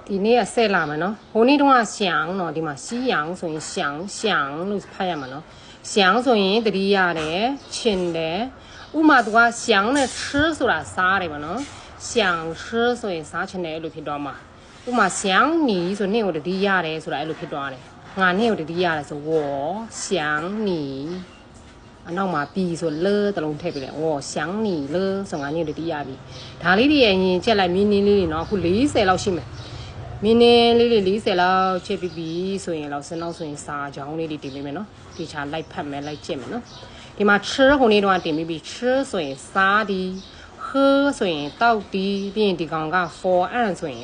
ဒီနေ့ကဆက်လာမယ်နော်ဟိုနေ့တုန်းကရှမ်းနော်ဒီမှာစီးရန်ဆိုရင်ရှမ်းလို့ဖတ်ရမှာနော်ရှမ်းဆိုရင်တတိရတယ်ချင်းတယ်ဥမာသူကရှမ်းနဲ့吃ဆိုတာစားတယ်ပါနော်ရှမ်း吃ဆိုရင်စားချင်တယ်လို့ဖြစ်သွားမှာဥမာရှမ်းနီဆိုနေ့ကိုတတိရတယ်ဆိုတာအဲ့လိုဖြစ်သွားတယ်ငါနေ့ကိုတတိရတယ်ဆိုဝေါ်ရှမ်းနီအနောက်မှာပြီးဆိုလဲတလုံးထည့်ပြတယ်။အော်ရှမ်းနီလဲဆိုငါညတတိယပြီ။ဒါလေးတွေအရင်ချက်လိုက်မင်းနင်းလေးတွေနော်အခု40လောက်ရှိမယ်။မင်းနင်းလေးတွေ40လောက်ချက်ပြီးပြီဆိုရင်တော့စနောက်ဆိုရင်စာကြောင်းလေးတွေတင်ပေးမယ်နော်။ဒီချာလိုက်ဖတ်မယ်လိုက်ကြည့်မယ်နော်။ဒီမှာ吃ဟိုနေ့တော့တင်ပြီးပြီ吃ဆိုရင်စားဒီ喝ဆိုရင်တောက်ဒီပြီးရင်ဒီကောင်က for and ဆိုရင်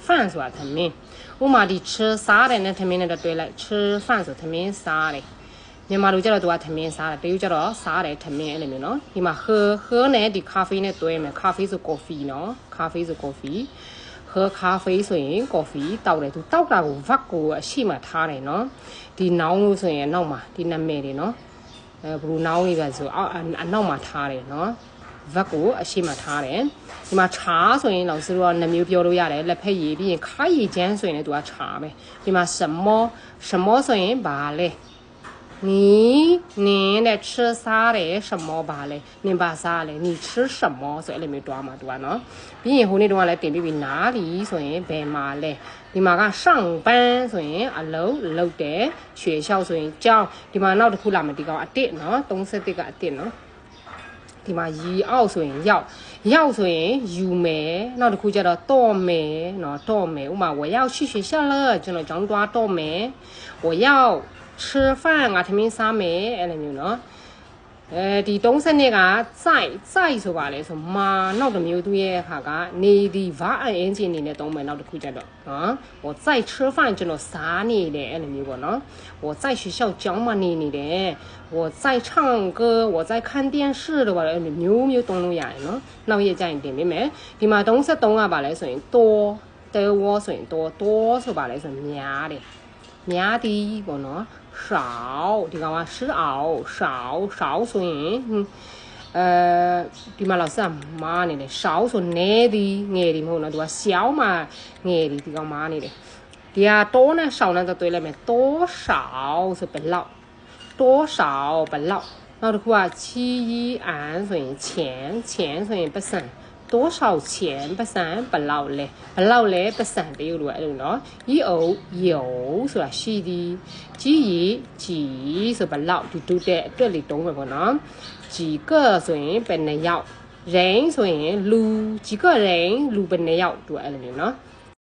饭ဆိုတာသမင်း။ဥမာဒီ吃စားတယ်နဲ့သမင်းနဲ့တွဲလိုက်吃饭ဆိုသမင်းစားတယ်။မြန်မာလူကြတော့သူကသမင်းစားတယ်တရုတ်ကြတော့စားတယ်သမင်းအဲ့လိုမျိုးနော်ဒီမှာဟဲနဲ့ဒီ咖啡နဲ့တွဲမယ်咖啡ဆို coffee နော်咖啡ဆို coffee ဟဲ咖啡ဆိုရင် coffee တောက်တယ်သူတောက်တာကို vat ကိုအရှိမှထားတယ်နော်ဒီနောင်းလို့ဆိုရင်နောက်မှာဒီနာမည်တွေနော်ဘလူနောင်းလေးပဲဆိုအနောက်မှာထားတယ်နော် vat ကိုအရှိမှထားတယ်ဒီမှာ茶ဆိုရင်老师တို့ကနှမျိုးပြောလို့ရတယ်လက်ဖက်ရည်ပြီးရင်ခါရည်ချမ်းဆိုရင်လည်းသူက茶ပဲဒီမှာ什么ဆိုရင်ဘာလဲ你的吃啥嘞？什么吧嘞？你把啥嘞？你吃什么？所以你没多嘛多喏。比如后面多来点比哪里？所以白马嘞。你嘛个上班所以啊楼的学校所以教你嘛闹得苦啦嘛地个啊点喏，东西这个啊点喏。ဒီမှာရီအောက်ဆိုရင်ရောက်ဆိုရင်ယူမယ်နောက်တစ်ခုကျတော့တော့မယ်เนาะတော့မယ်ဥမာ我要去学校了ကျွန်တော်ကျောင်းသွားတော့မယ်我要吃饭ငါထမင်းစားမယ်အဲ့လိုမျိုးเนาะဒီ30နှစ်ကစိုက်ဆိုပါလေဆိုမာနောက်တစ်မျိုးသူရဲ့အခါကနေဒီ verb ing အနေနဲ့သုံးမယ်နောက်တစ်ခုကျတော့နော်我在吃饭ကျွန်တော်စားနေတယ်အဲ့လိုမျိုးပေါ့နော်我在学校ကျောင်းမှာနေတယ်我在唱歌我在看电视လို့ပါလေအဲ့လိုမျိုးသုံးလို့ရတယ်နော်နောက်ရက်ကျရင်တင်ပေးမယ်ဒီမှာ33ကပါလဲဆိုရင်多多ဆိုရင်多ဆိုပါလဲဆိုရင်များသည်ပေါ့နော်少ဒီကောင်က吃少ဆိုရင်ဒီမှာ老师မားနေတယ်少ဆိုနဲသည်ငယ်သည်မဟုတ်နော်သူက小မှာငယ်သည်ဒီကောင်မားနေတယ်ဒီက多နဲ့少နဲ့တော့တွေ့လိုက်မယ်多少ဆိုဘယ်လောက်多少ဘယ်လောက်နောက်တစ်ခုကချီးအန်ဆိုရင်錢ဆိုရင်ပတ်စံ多少钱ပတ်စံဘယ်လောက်လဲပတ်စံတရုတ်လိုအဲ့လိုနော်有ဆိုတာရှိသည်ကြီးဆိုဘယ်လောက်ဒီတူတဲ့အတွက်လေးတုံးမယ်ပေါ့နော်几个ဆိုရင်ဘယ်နှစ်ယောက်人ဆိုရင်လူ几个人လူဘယ်နှစ်ယောက်သူအဲ့လိုမျိုးနော်